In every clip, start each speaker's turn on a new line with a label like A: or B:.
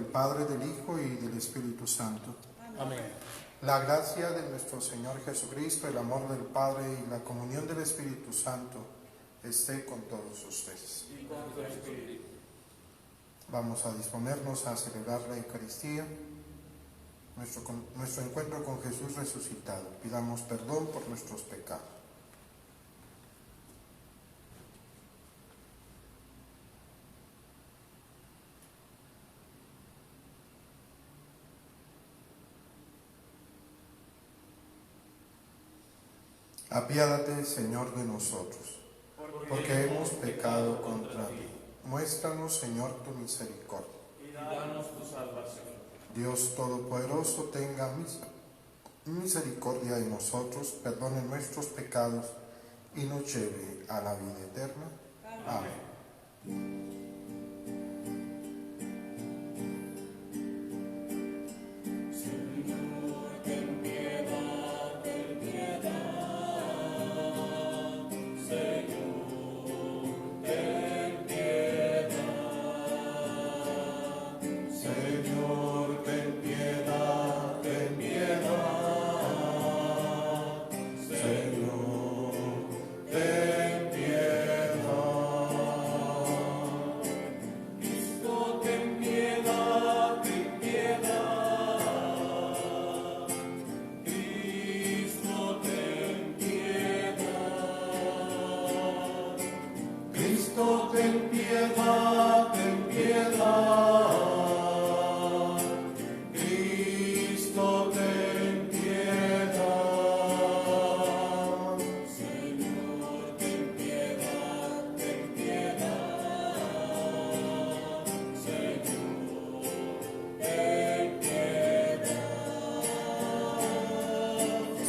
A: del Padre, del Hijo y del Espíritu Santo.
B: Amén.
A: La gracia de nuestro Señor Jesucristo, el amor del Padre y la comunión del Espíritu Santo esté con todos ustedes.
B: Y con tu espíritu.
A: Vamos a disponernos a celebrar la Eucaristía, nuestro encuentro con Jesús resucitado. Pidamos perdón por nuestros pecados. Apiádate, Señor, de nosotros, porque hemos pecado contra ti. Muéstranos, Señor, tu misericordia.
B: Y danos tu salvación.
A: Dios Todopoderoso, tenga misericordia de nosotros, perdone nuestros pecados y nos lleve a la vida eterna. Amén.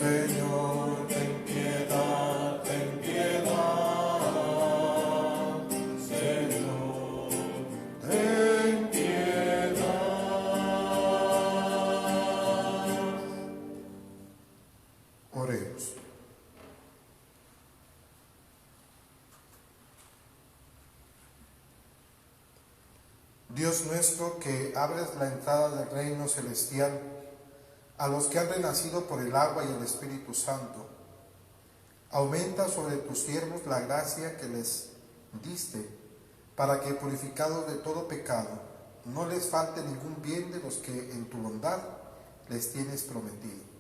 A: Señor, ten piedad, ten piedad. Señor, ten piedad. Oremos. Dios nuestro, que abres la entrada del reino celestial a los que han renacido por el agua y el Espíritu Santo, aumenta sobre tus siervos la gracia que les diste, para que, purificados de todo pecado, no les falte ningún bien de los que en tu bondad les tienes prometido.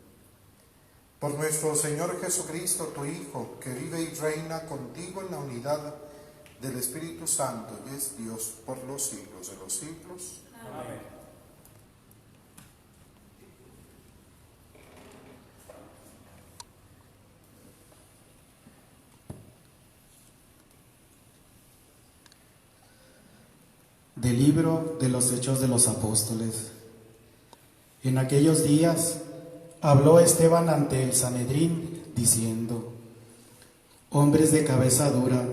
A: Por nuestro Señor Jesucristo, tu Hijo, que vive y reina contigo en la unidad del Espíritu Santo y es Dios por los siglos de los siglos.
B: Amén.
C: Del libro de los Hechos de los Apóstoles. En aquellos días habló Esteban ante el Sanedrín, diciendo: hombres de cabeza dura,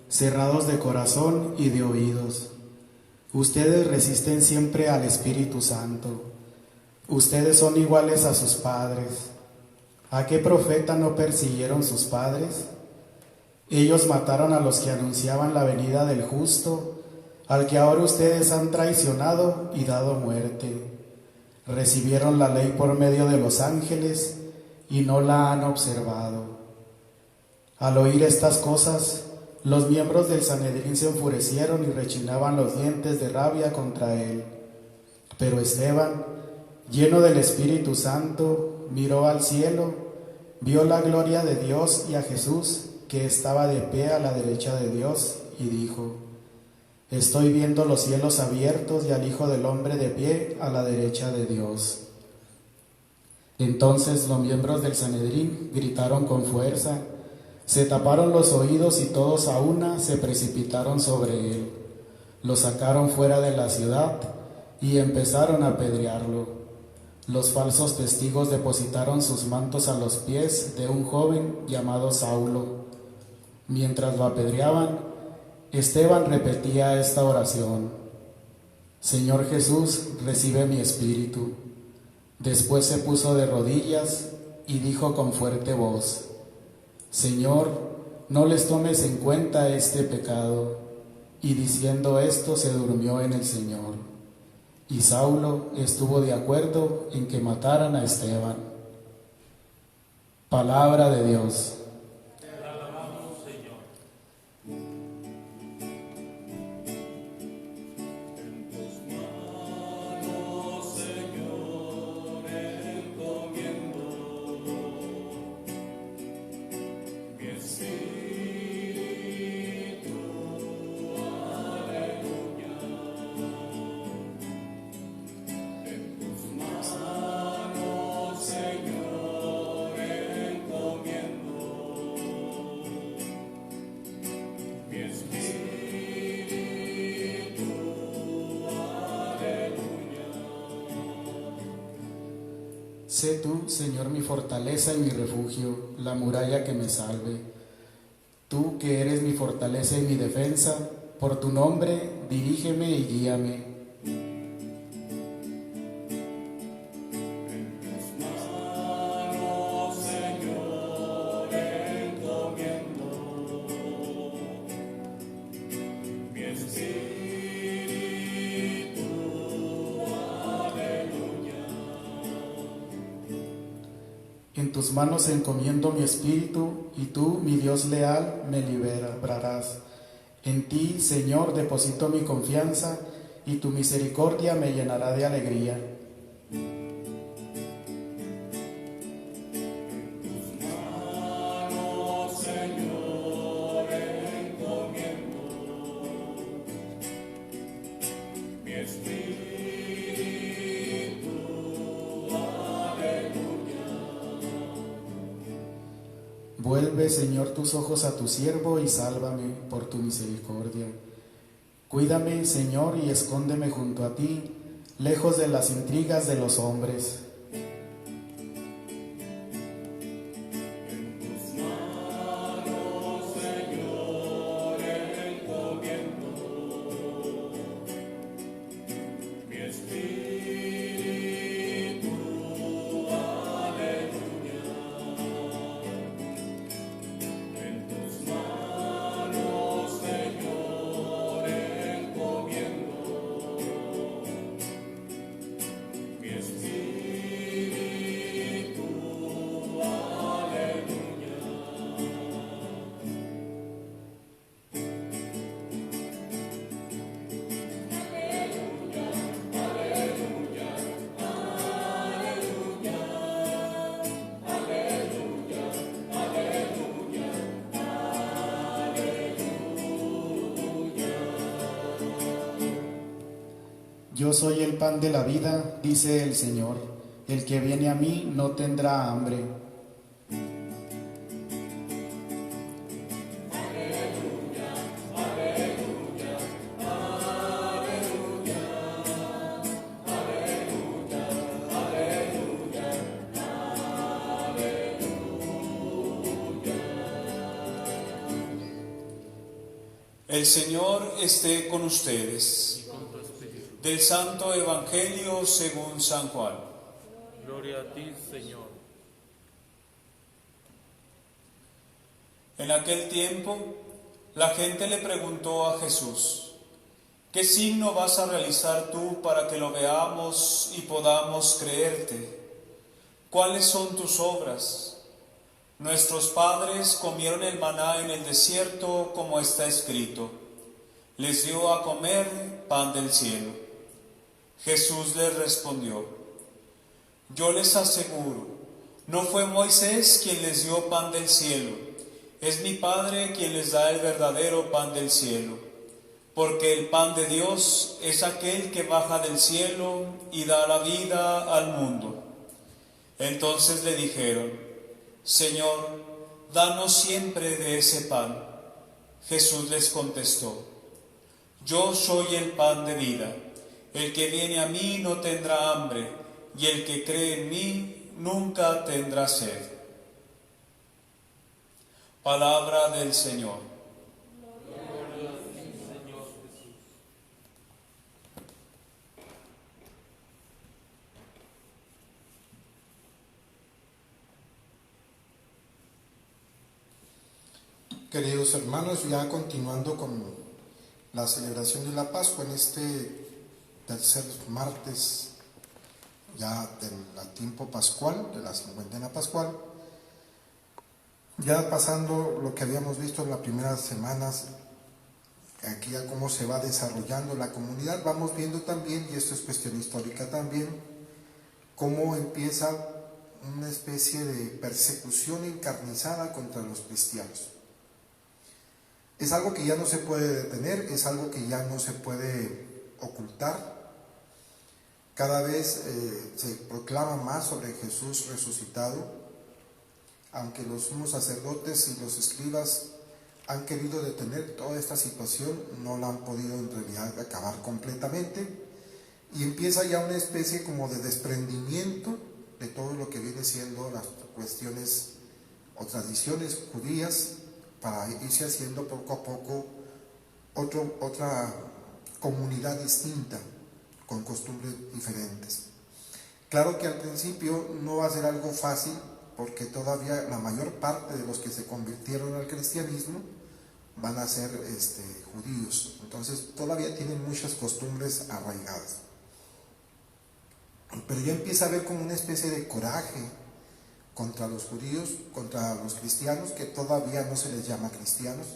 C: cerrados de corazón y de oídos, ustedes resisten siempre al Espíritu Santo. Ustedes son iguales a sus padres. ¿A qué profeta no persiguieron sus padres? Ellos mataron a los que anunciaban la venida del justo, al que ahora ustedes han traicionado y dado muerte. Recibieron la ley por medio de los ángeles y no la han observado. Al oír estas cosas, los miembros del Sanedrín se enfurecieron y rechinaban los dientes de rabia contra él. Pero Esteban, lleno del Espíritu Santo, miró al cielo, vio la gloria de Dios y a Jesús, que estaba de pie a la derecha de Dios, y dijo: estoy viendo los cielos abiertos y al Hijo del Hombre de pie a la derecha de Dios. Entonces los miembros del Sanedrín gritaron con fuerza, se taparon los oídos y todos a una se precipitaron sobre él. Lo sacaron fuera de la ciudad y empezaron a apedrearlo. Los falsos testigos depositaron sus mantos a los pies de un joven llamado Saulo. Mientras lo apedreaban, Esteban repetía esta oración: Señor Jesús, recibe mi espíritu. Después se puso de rodillas y dijo con fuerte voz: Señor, no les tomes en cuenta este pecado. Y diciendo esto se durmió en el Señor. y Saulo estuvo de acuerdo en que mataran a Esteban. Palabra de Dios.
B: Te alabamos, Señor. En tus manos, Señor, encomiendo mi espíritu. Aleluya. En tus manos, Señor, encomiendo mi espíritu. Aleluya.
C: Sé tú, Señor, mi fortaleza y mi refugio, la muralla que me salve. Tú que eres mi fortaleza y mi defensa, por tu nombre dirígeme y guíame.
B: En tus manos, Señor, encomiendo mi espíritu. Aleluya.
C: En tus manos encomiendo mi espíritu, y tú, mi Dios leal, me librarás. En ti, Señor, deposito mi confianza, y tu misericordia me llenará de alegría.
B: Manos, Señor, encomiendo mi espíritu. Aleluya.
C: Vuelve, Señor, tus ojos a tu siervo y sálvame por tu misericordia. Cuídame, Señor, y escóndeme junto a ti, lejos de las intrigas de los hombres.
B: Manos, Señor, encomiendo mi espíritu. Aleluya. En tus manos, Señor, encomiendo mi espíritu. Aleluya.
C: Yo soy el pan de la vida, dice el Señor. El que viene a mí no tendrá hambre.
D: El Señor esté con ustedes.
B: Y con tu espíritu.
D: Del Santo Evangelio según San Juan.
B: Gloria a ti, Señor.
D: En aquel tiempo, la gente le preguntó a Jesús: ¿qué signo vas a realizar tú para que lo veamos y podamos creerte? ¿Cuáles son tus obras? Nuestros padres comieron el maná en el desierto, como está escrito: les dio a comer pan del cielo. Jesús les respondió: yo les aseguro, no fue Moisés quien les dio pan del cielo, es mi Padre quien les da el verdadero pan del cielo. Porque el pan de Dios es aquel que baja del cielo y da la vida al mundo. Entonces le dijeron: Señor, danos siempre de ese pan. Jesús les contestó: yo soy el pan de vida. El que viene a mí no tendrá hambre, y el que cree en mí nunca tendrá sed. Palabra del Señor.
A: Queridos hermanos, ya continuando con la celebración de la Pascua en este tercer martes ya del tiempo pascual, de la cincuentena pascual, ya pasando lo que habíamos visto en las primeras semanas, aquí ya cómo se va desarrollando la comunidad, vamos viendo también, y esto es cuestión histórica también, cómo empieza una especie de persecución encarnizada contra los cristianos. Es algo que ya no se puede detener, es algo que ya no se puede ocultar. Cada vez se proclama más sobre Jesús resucitado, aunque los sumos sacerdotes y los escribas han querido detener toda esta situación, no la han podido en realidad acabar completamente, y empieza ya una especie como de desprendimiento de todo lo que viene siendo las cuestiones o tradiciones judías, para irse haciendo poco a poco otra comunidad distinta, con costumbres diferentes. Claro que al principio no va a ser algo fácil, porque todavía la mayor parte de los que se convirtieron al cristianismo van a ser judíos, entonces todavía tienen muchas costumbres arraigadas. Pero ya empieza a haber como una especie de coraje contra los judíos, contra los cristianos, que todavía no se les llama cristianos.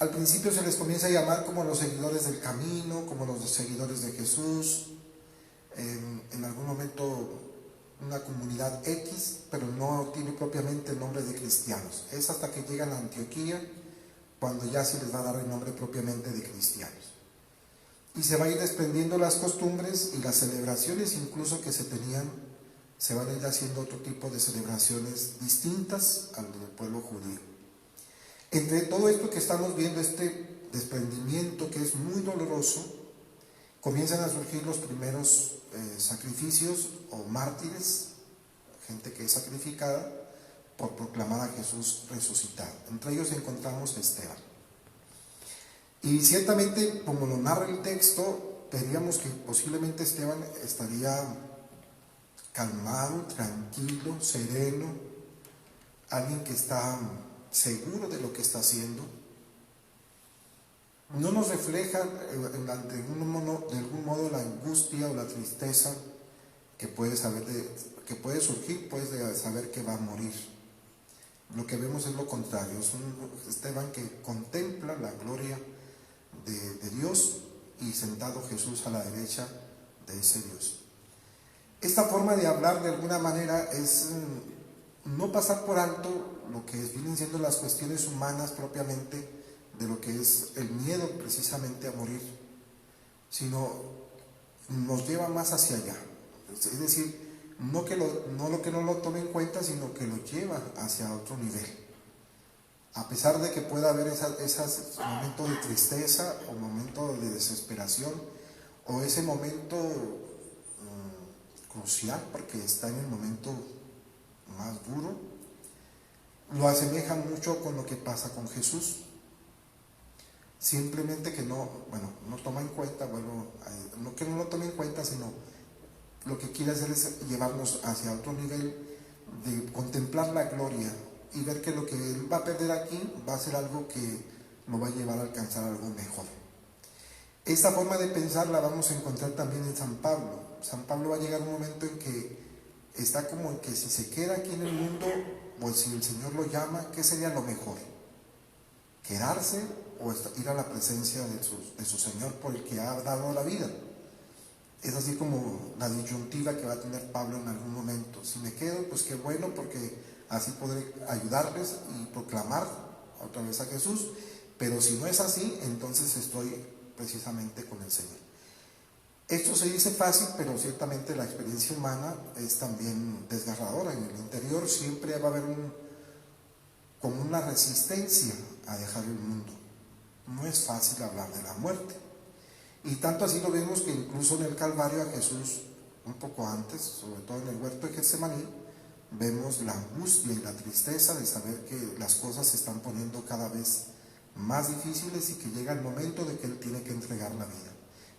A: Al principio se les comienza a llamar como los seguidores del camino, como los seguidores de Jesús, en algún momento una comunidad X, pero no tiene propiamente el nombre de cristianos. Es hasta que llegan a Antioquía cuando ya se les va a dar el nombre propiamente de cristianos. Y se va a ir desprendiendo las costumbres y las celebraciones incluso que se tenían, se van a ir haciendo otro tipo de celebraciones distintas al del pueblo judío. Entre todo esto que estamos viendo, este desprendimiento que es muy doloroso, comienzan a surgir los primeros sacrificios o mártires, gente que es sacrificada por proclamar a Jesús resucitado. Entre ellos encontramos a Esteban. Y ciertamente, como lo narra el texto, veríamos que posiblemente Esteban estaría calmado, tranquilo, sereno, alguien que está seguro de lo que está haciendo. No nos refleja de algún modo la angustia o la tristeza que puede surgir pues, de saber que va a morir. Lo que vemos es lo contrario, es un Esteban que contempla la gloria de Dios y sentado Jesús a la derecha de ese Dios. Esta forma de hablar de alguna manera es no pasar por alto lo que vienen siendo las cuestiones humanas propiamente, de lo que es el miedo precisamente a morir, sino nos lleva más hacia allá. Es decir, no que no lo tome en cuenta, sino que lo lleva hacia otro nivel. A pesar de que pueda haber esos momentos de tristeza o momentos de desesperación o ese momento crucial, porque está en el momento más duro, lo asemeja mucho con lo que pasa con Jesús. Simplemente que no toma en cuenta, no que no lo tome en cuenta, sino lo que quiere hacer es llevarnos hacia otro nivel de contemplar la gloria y ver que lo que él va a perder aquí va a ser algo que lo va a llevar a alcanzar algo mejor. Esta forma de pensar la vamos a encontrar también en San Pablo. San Pablo va a llegar un momento en que está como en que si se queda aquí en el mundo o si el Señor lo llama, ¿qué sería lo mejor? ¿Quedarse o ir a la presencia de su Señor por el que ha dado la vida? Es así como la disyuntiva que va a tener Pablo en algún momento. Si me quedo, pues qué bueno, porque así podré ayudarles y proclamar otra vez a Jesús, pero si no es así, entonces estoy precisamente con el Señor. Esto se dice fácil, pero ciertamente la experiencia humana es también desgarradora. En el interior siempre va a haber como una resistencia a dejar el mundo. No es fácil hablar de la muerte. Y tanto así lo vemos que incluso en el Calvario a Jesús, un poco antes, sobre todo en el huerto de Getsemaní, vemos la angustia y la tristeza de saber que las cosas se están poniendo cada vez más difíciles y que llega el momento de que Él tiene que entregar la vida.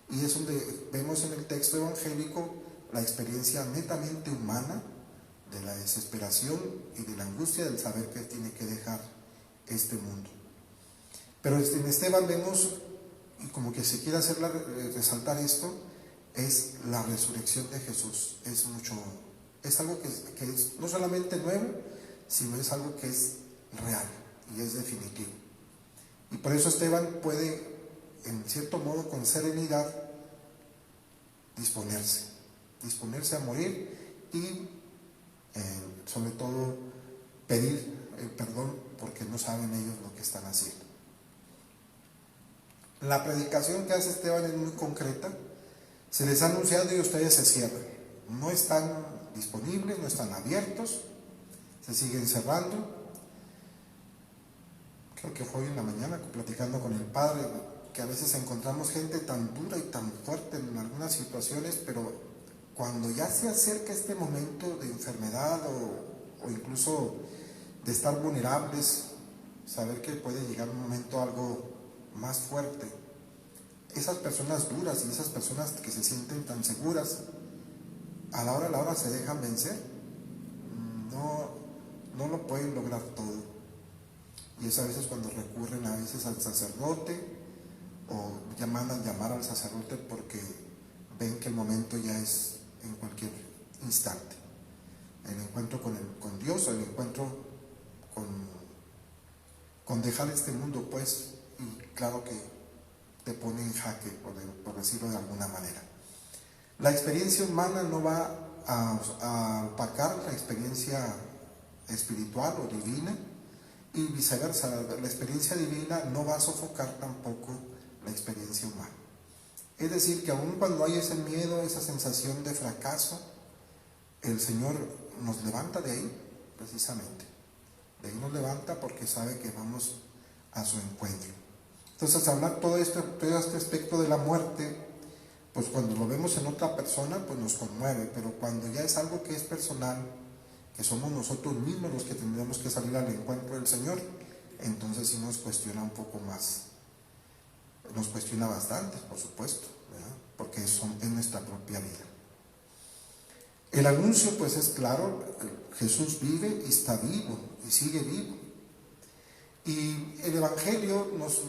A: Y es donde vemos en el texto evangélico la experiencia netamente humana de la desesperación y de la angustia del saber que Él tiene que dejar este mundo. Pero en Esteban vemos y como que se quiere hacer resaltar esto, es la resurrección de Jesús. Es algo que es no solamente nuevo, sino es algo que es real y es definitivo. Y por eso Esteban puede, en cierto modo, con serenidad, disponerse a morir y sobre todo pedir el perdón porque no saben ellos lo que están haciendo. La predicación que hace Esteban es muy concreta. Se les ha anunciado y ustedes se cierran. No están disponibles, no están abiertos, se siguen cerrando. Creo que fue hoy en la mañana platicando con el padre, que a veces encontramos gente tan dura y tan fuerte en algunas situaciones, pero cuando ya se acerca este momento de enfermedad o incluso de estar vulnerables, saber que puede llegar un momento algo más fuerte, esas personas duras y esas personas que se sienten tan seguras, a la hora se dejan vencer, no lo pueden lograr todo. Y es a veces cuando recurren a veces al sacerdote o mandan llamar al sacerdote porque ven que el momento ya es en cualquier instante. El encuentro con Dios, el encuentro con dejar este mundo, pues, y claro que te pone en jaque, por decirlo de alguna manera. La experiencia humana no va a opacar la experiencia espiritual o divina, y viceversa. La experiencia divina no va a sofocar tampoco la experiencia humana. Es decir, que aun cuando hay ese miedo, esa sensación de fracaso, el Señor nos levanta de ahí, precisamente. De ahí nos levanta porque sabe que vamos a su encuentro. Entonces, hablar todo este aspecto de la muerte, pues cuando lo vemos en otra persona, pues nos conmueve, pero cuando ya es algo que es personal, que somos nosotros mismos los que tendremos que salir al encuentro del Señor, entonces sí nos cuestiona un poco más. Nos cuestiona bastante, por supuesto, ¿verdad? Porque es nuestra propia vida. El anuncio pues es claro, Jesús vive y está vivo y sigue vivo. Y el Evangelio nos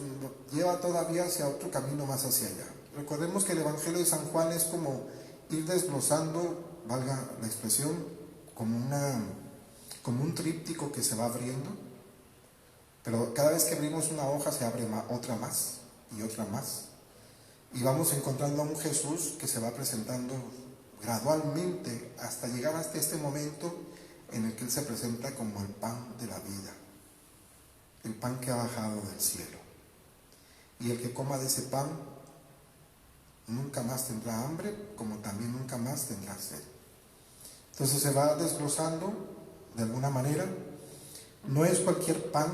A: lleva todavía hacia otro camino más hacia allá. Recordemos que el Evangelio de San Juan es como ir desglosando, valga la expresión, como un tríptico que se va abriendo, pero cada vez que abrimos una hoja se abre otra más y otra más, y vamos encontrando a un Jesús que se va presentando gradualmente hasta llegar hasta este momento en el que Él se presenta como el pan de la vida, el pan que ha bajado del cielo, y el que coma de ese pan nunca más tendrá hambre, como también nunca más tendrá sed. Entonces se va desglosando de alguna manera. No es cualquier pan,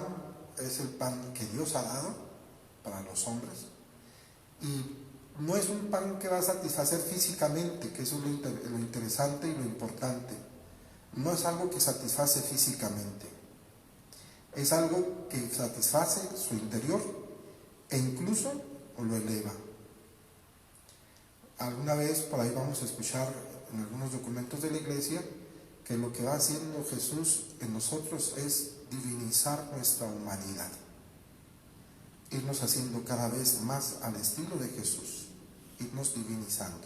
A: es el pan que Dios ha dado para los hombres. Y no es un pan que va a satisfacer físicamente, que eso es lo interesante y lo importante. No es algo que satisface físicamente. Es algo que satisface su interior e incluso lo eleva. Alguna vez por ahí vamos a escuchar en algunos documentos de la Iglesia que lo que va haciendo Jesús en nosotros es divinizar nuestra humanidad, irnos haciendo cada vez más al estilo de Jesús, irnos divinizando.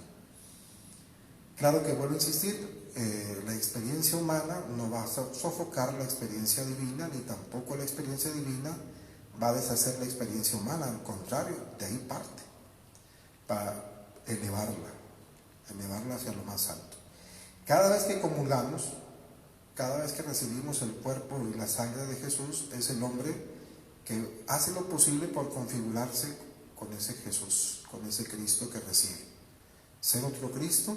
A: Claro que vuelvo a insistir, la experiencia humana no va a sofocar la experiencia divina, ni tampoco la experiencia divina va a deshacer la experiencia humana, al contrario, de ahí parte, para elevarla hacia lo más alto. Cada vez que comulgamos, cada vez que recibimos el cuerpo y la sangre de Jesús, es el hombre que hace lo posible por configurarse con ese Jesús, con ese Cristo que recibe. Ser otro Cristo,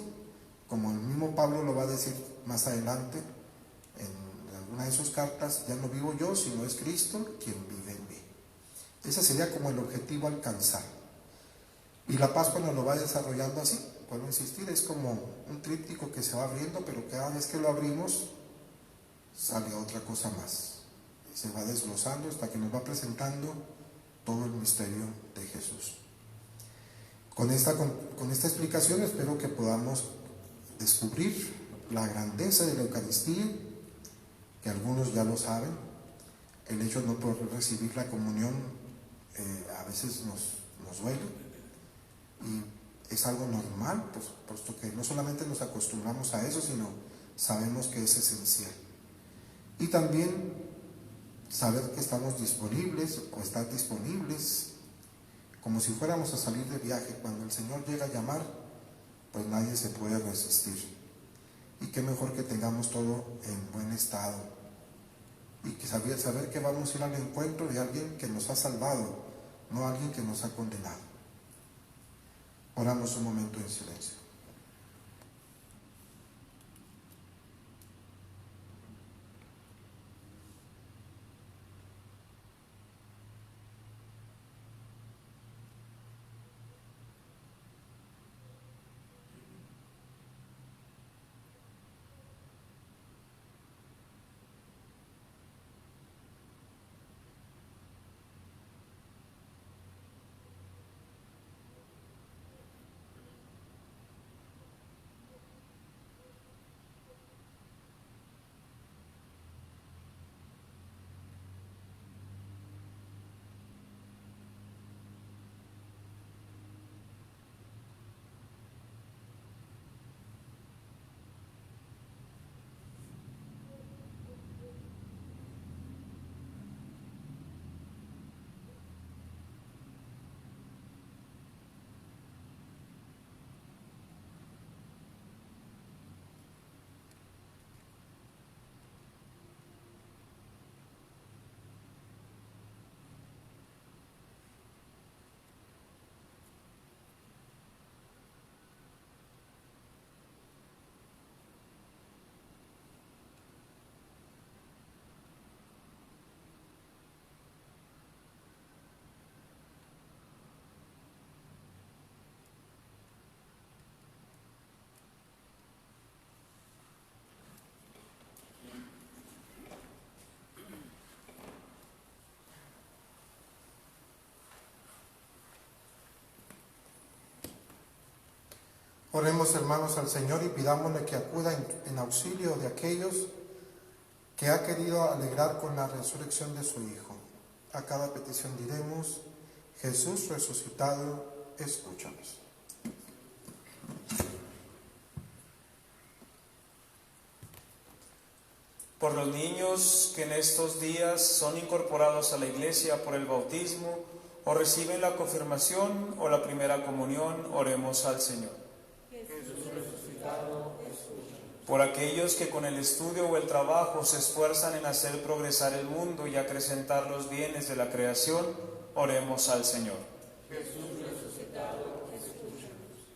A: como el mismo Pablo lo va a decir más adelante en alguna de sus cartas, ya no vivo yo, sino es Cristo quien vive en mí. Ese sería como el objetivo a alcanzar. Y la Pascua nos lo va desarrollando así. Vuelvo a insistir, es como un tríptico que se va abriendo, pero cada vez que lo abrimos sale otra cosa más. Se va desglosando hasta que nos va presentando todo el misterio de Jesús. Con esta explicación espero que podamos descubrir la grandeza de la Eucaristía, que algunos ya lo saben. El hecho de no poder recibir la comunión a veces nos nos duele. Y es algo normal, pues, puesto que no solamente nos acostumbramos a eso, sino sabemos que es esencial. Y también saber que estamos disponibles o estar disponibles, como si fuéramos a salir de viaje. Cuando el Señor llega a llamar, pues nadie se puede resistir. Y qué mejor que tengamos todo en buen estado. Y que saber que vamos a ir al encuentro de alguien que nos ha salvado, no alguien que nos ha condenado. Oramos un momento en silencio. Oremos, hermanos, al Señor y pidámosle que acuda en auxilio de aquellos que ha querido alegrar con la resurrección de su Hijo. A cada petición diremos: Jesús resucitado, escúchanos.
D: Por los niños que en estos días son incorporados a la Iglesia por el bautismo, o reciben la confirmación o la primera comunión, oremos al Señor. Por aquellos que con el estudio o el trabajo se esfuerzan en hacer progresar el mundo y acrecentar los bienes de la creación, oremos al Señor.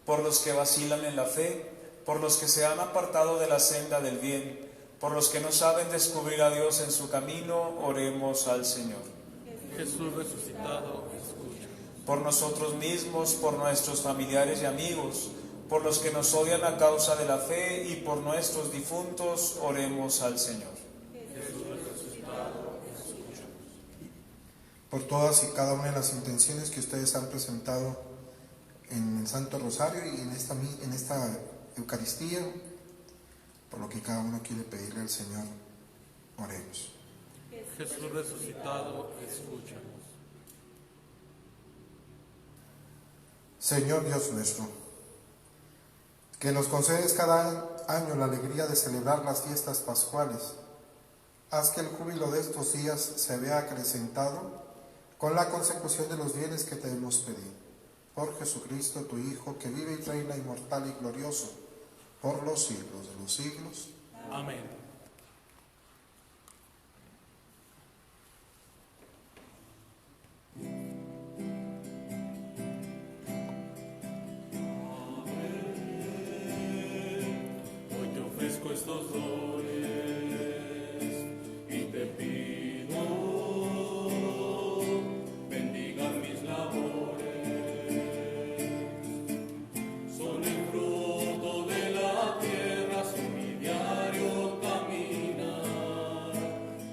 D: Por los que vacilan en la fe, por los que se han apartado de la senda del bien, por los que no saben descubrir a Dios en su camino, oremos al Señor.
B: Jesús resucitado, escucha.
D: Por nosotros mismos, por nuestros familiares y amigos, por los que nos odian a causa de la fe y por nuestros difuntos, oremos al Señor.
A: Por todas y cada una de las intenciones que ustedes han presentado en el Santo Rosario y en esta Eucaristía, por lo que cada uno quiere pedirle al Señor, oremos.
B: Jesús resucitado, escúchanos.
A: Señor Dios nuestro, que nos concedes cada año la alegría de celebrar las fiestas pascuales, haz que el júbilo de estos días se vea acrecentado con la consecución de los bienes que te hemos pedido. Por Jesucristo, tu Hijo, que vive y reina inmortal y glorioso, por los siglos de los siglos.
B: Amén. Hoy te ofrezco estos dones y te pido, bendiga mis labores. Son el fruto de la tierra, son mi diario caminar,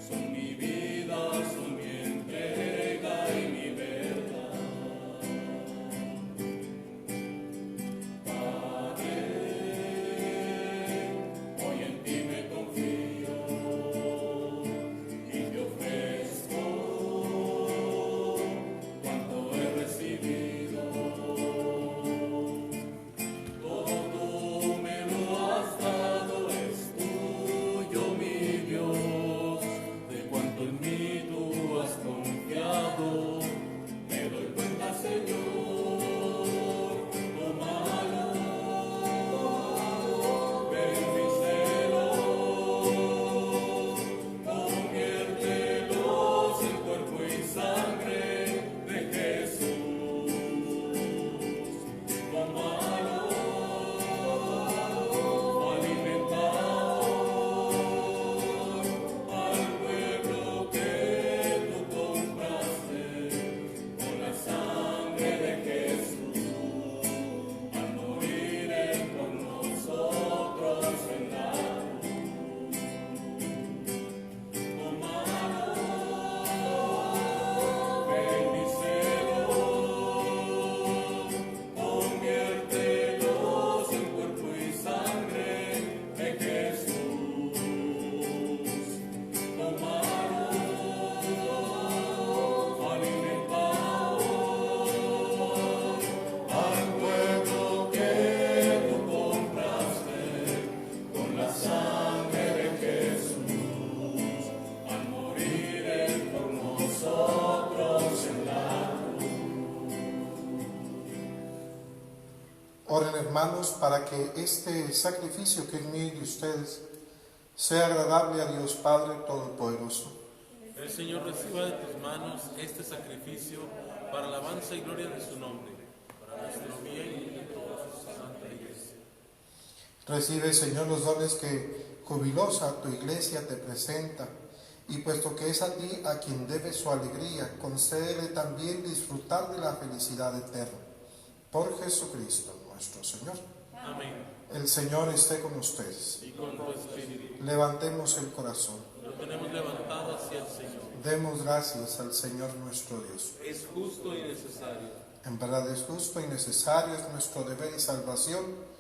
B: son mi vida, son mi entrega y mi verdad. Padre, hoy en ti
A: hermanos, para que este sacrificio que es mío y de ustedes sea agradable a Dios Padre Todopoderoso.
E: El Señor reciba de tus manos este sacrificio para alabanza y gloria de su nombre, para nuestro bien y de toda su santa iglesia.
A: Recibe, Señor, los dones que jubilosa tu iglesia te presenta, y puesto que es a ti a quien debe su alegría, concédele también disfrutar de la felicidad eterna. Por Jesucristo nuestro Señor.
E: Amén.
A: El Señor esté con ustedes.
E: Y con tu espíritu.
A: Levantemos el corazón.
E: Lo tenemos levantado hacia el Señor.
A: Demos gracias al Señor nuestro Dios.
E: Es justo y necesario.
A: En verdad es justo y necesario, es nuestro deber y salvación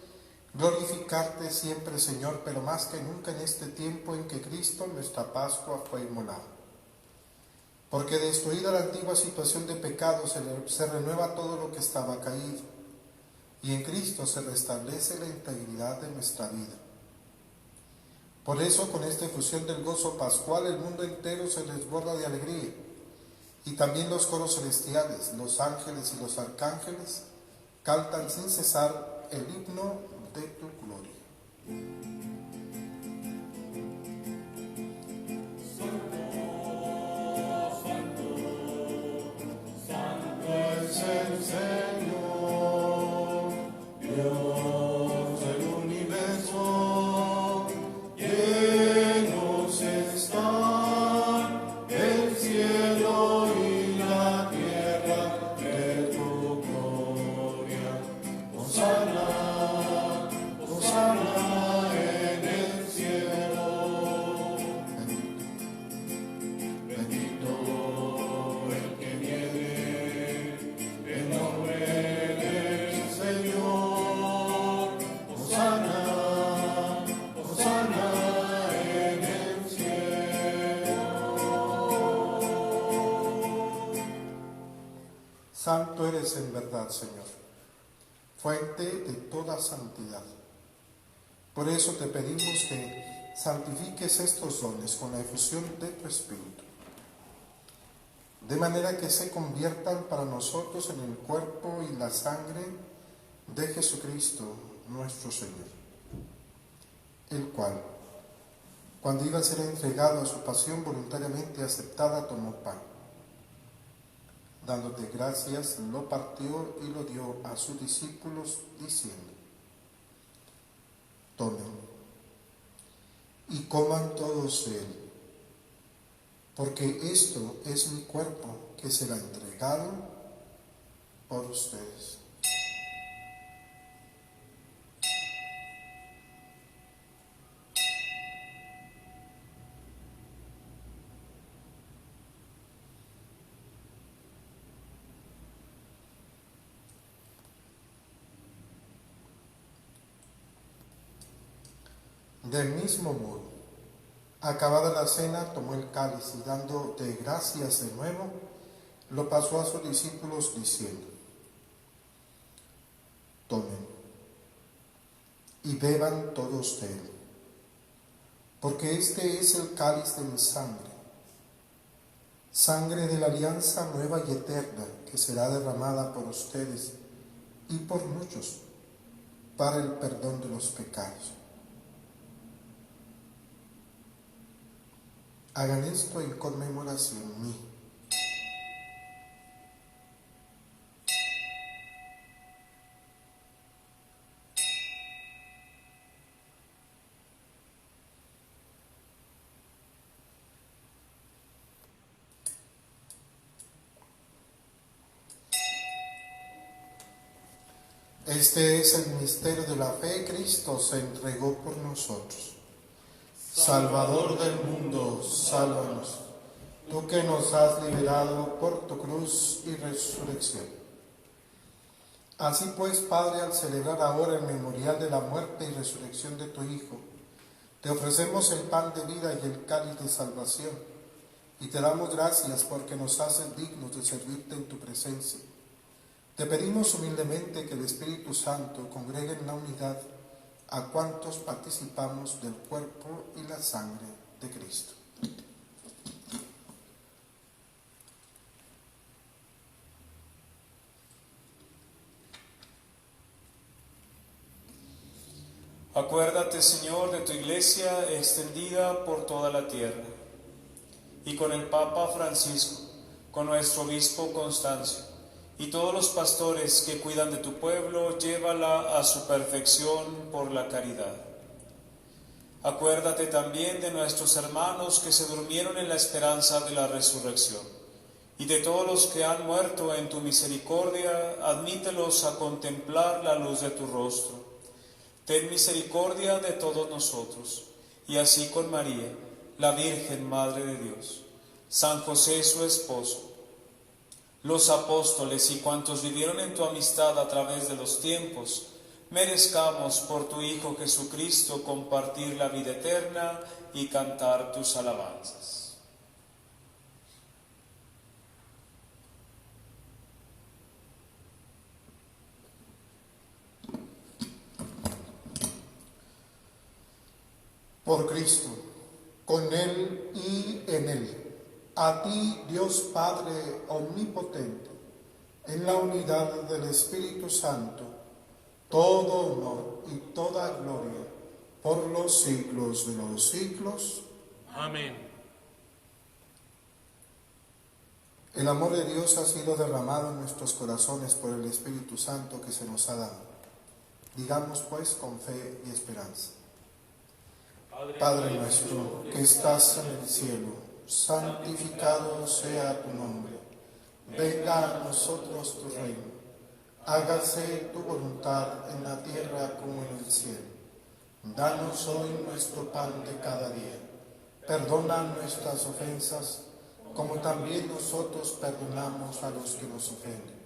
A: glorificarte siempre, Señor, pero más que nunca en este tiempo en que Cristo, nuestra Pascua, fue inmolado. Porque destruida la antigua situación de pecado, se renueva todo lo que estaba caído, y en Cristo se restablece la integridad de nuestra vida. Por eso, con esta efusión del gozo pascual, el mundo entero se desborda de alegría, y también los coros celestiales, los ángeles y los arcángeles, cantan sin cesar el himno de tu gloria.
B: Santo es el Señor, Dios del universo, llenos están el cielo y la tierra de tu gloria. Hosana, Hosana en el cielo. Bendito el que viene en nombre del Señor. Hosana, Hosana en el cielo.
A: Santo eres en verdad, Señor, fuente de toda santidad. Por eso te pedimos que santifiques estos dones con la efusión de tu Espíritu, de manera que se conviertan para nosotros en el cuerpo y la sangre de Jesucristo nuestro Señor, el cual, cuando iba a ser entregado a su pasión voluntariamente aceptada, tomó pan. Dándote gracias, lo partió y lo dio a sus discípulos, diciendo: tomen y coman todos de él, porque esto es mi cuerpo que será entregado por ustedes. Del mismo modo, acabada la cena, tomó el cáliz y dándote gracias de nuevo, lo pasó a sus discípulos diciendo: tomen y beban todos de él, porque este es el cáliz de mi sangre, sangre de la alianza nueva y eterna, que será derramada por ustedes y por muchos para el perdón de los pecados. Hagan esto en conmemoración mía. Este es el misterio de la fe. Cristo se entregó por nosotros. Salvador del mundo, sálvanos, tú que nos has liberado por tu cruz y resurrección. Así pues, Padre, al celebrar ahora el memorial de la muerte y resurrección de tu Hijo, te ofrecemos el pan de vida y el cáliz de salvación, y te damos gracias porque nos haces dignos de servirte en tu presencia. Te pedimos humildemente que el Espíritu Santo congregue en la unidad a cuantos participamos del cuerpo y la sangre de Cristo.
D: Acuérdate, Señor, de tu iglesia extendida por toda la tierra, y con el Papa Francisco, con nuestro obispo Constancio, y todos los pastores que cuidan de tu pueblo, llévala a su perfección por la caridad. Acuérdate también de nuestros hermanos que se durmieron en la esperanza de la resurrección, y de todos los que han muerto en tu misericordia, admítelos a contemplar la luz de tu rostro. Ten misericordia de todos nosotros, y así con María, la Virgen Madre de Dios, San José su esposo, los apóstoles y cuantos vivieron en tu amistad a través de los tiempos, merezcamos por tu Hijo Jesucristo compartir la vida eterna y cantar tus alabanzas.
A: Por Cristo, con Él y en Él, a ti, Dios Padre omnipotente, en la unidad del Espíritu Santo, todo honor y toda gloria por los siglos de los siglos.
E: Amén.
A: El amor de Dios ha sido derramado en nuestros corazones por el Espíritu Santo que se nos ha dado. Digamos pues con fe y esperanza. Padre nuestro que estás en el cielo, santificado sea tu nombre. Venga a nosotros tu reino. Hágase tu voluntad en la tierra como en el cielo. Danos hoy nuestro pan de cada día. Perdona nuestras ofensas, como también nosotros perdonamos a los que nos ofenden.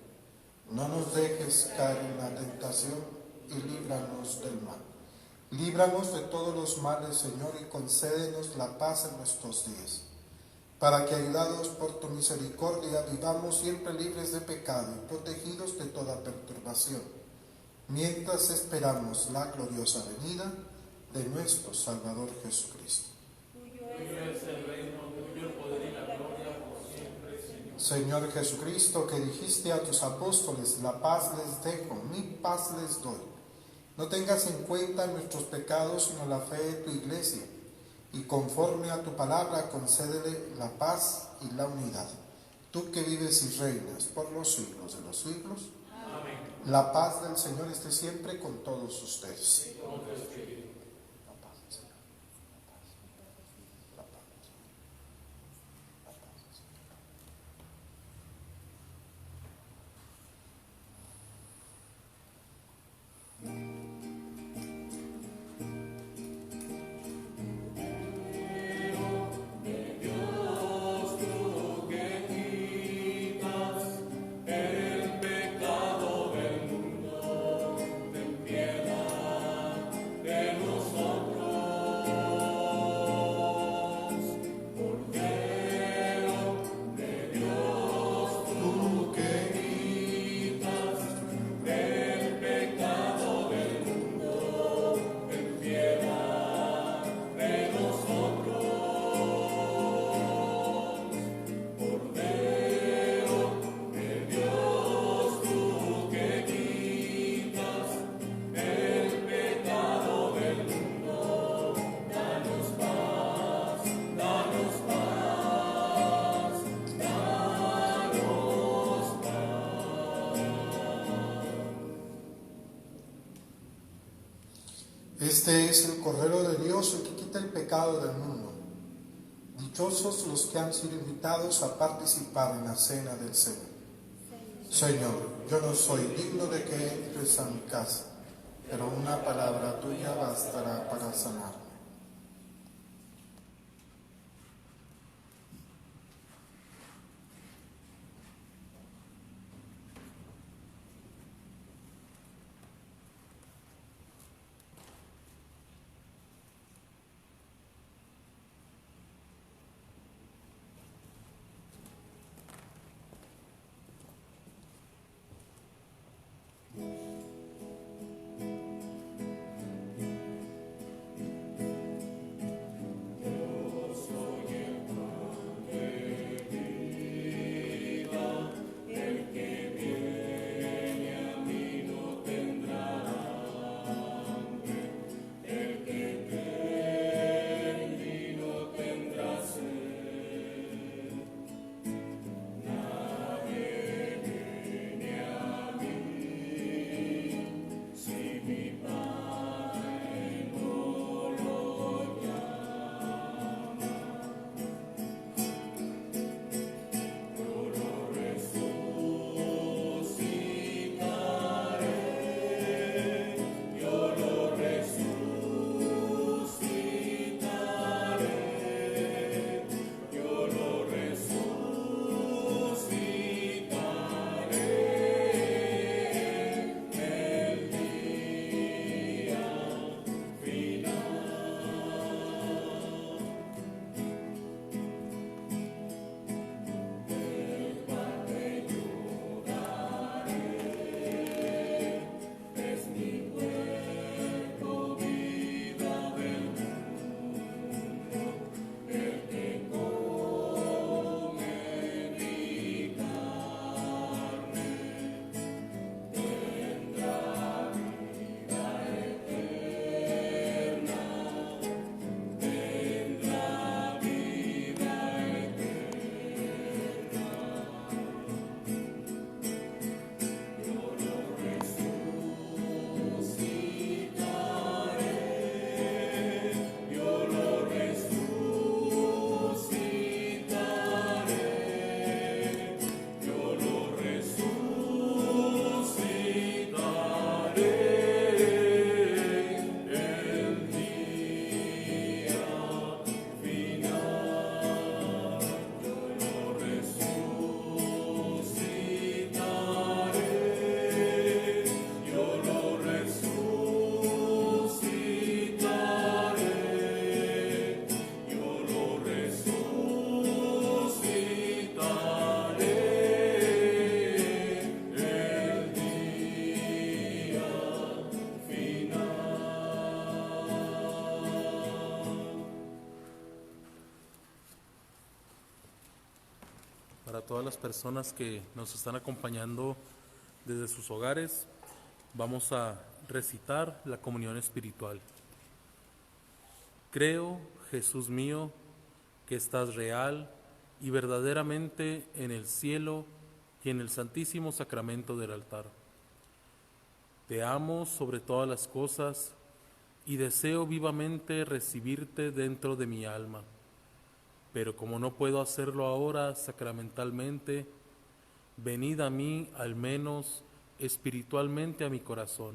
A: No nos dejes caer en la tentación y líbranos del mal. Líbranos de todos los males, Señor, y concédenos la paz en nuestros días, para que, ayudados por tu misericordia, vivamos siempre libres de pecado y protegidos de toda perturbación, mientras esperamos la gloriosa venida de nuestro Salvador Jesucristo.
E: Tuyo es el reino, tuyo el poder y la gloria por siempre, Señor.
A: Señor Jesucristo, que dijiste a tus apóstoles, la paz les dejo, mi paz les doy. No tengas en cuenta nuestros pecados, sino la fe de tu iglesia, y conforme a tu palabra concédele la paz y la unidad. Tú que vives y reinas por los siglos de los siglos.
E: Amén.
A: La paz del Señor esté siempre con todos ustedes.
E: Con tu espíritu.
A: La paz del Señor. La paz del Señor. La paz del Señor. Este es el Cordero de Dios, el que quita el pecado del mundo. Dichosos los que han sido invitados a participar en la cena del Señor. Señor, yo no soy digno de que entres a mi casa, pero una palabra tuya bastará para sanarme.
E: para todas las personas que nos están acompañando desde sus hogares, vamos a recitar la comunión espiritual. Creo, Jesús mío, que estás real y verdaderamente en el cielo y en el santísimo sacramento del altar. Te amo sobre todas las cosas y deseo vivamente recibirte dentro de mi alma. Pero como no puedo hacerlo ahora sacramentalmente, venid a mí al menos espiritualmente a mi corazón.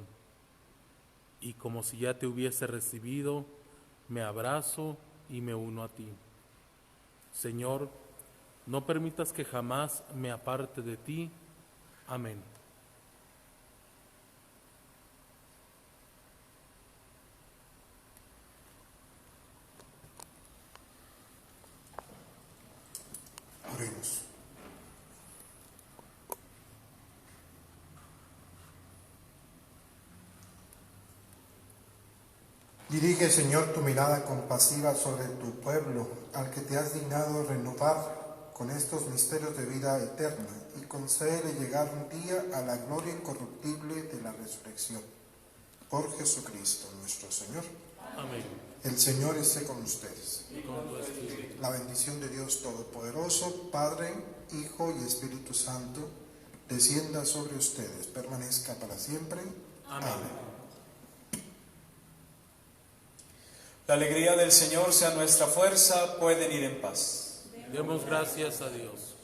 E: Y como si ya te hubiese recibido, me abrazo y me uno a ti. Señor, no permitas que jamás me aparte de ti. Amén.
A: Oremos. Dirige, Señor, tu mirada compasiva sobre tu pueblo, al que te has dignado renovar con estos misterios de vida eterna, y concédele llegar un día a la gloria incorruptible de la resurrección. Por Jesucristo nuestro Señor.
E: Amén.
A: El Señor esté con ustedes.
E: Y con tu espíritu.
A: La bendición de Dios Todopoderoso, Padre, Hijo y Espíritu Santo, descienda sobre ustedes, permanezca para siempre.
E: Amén.
D: La alegría del Señor sea nuestra fuerza, pueden ir en paz.
E: Demos gracias a Dios.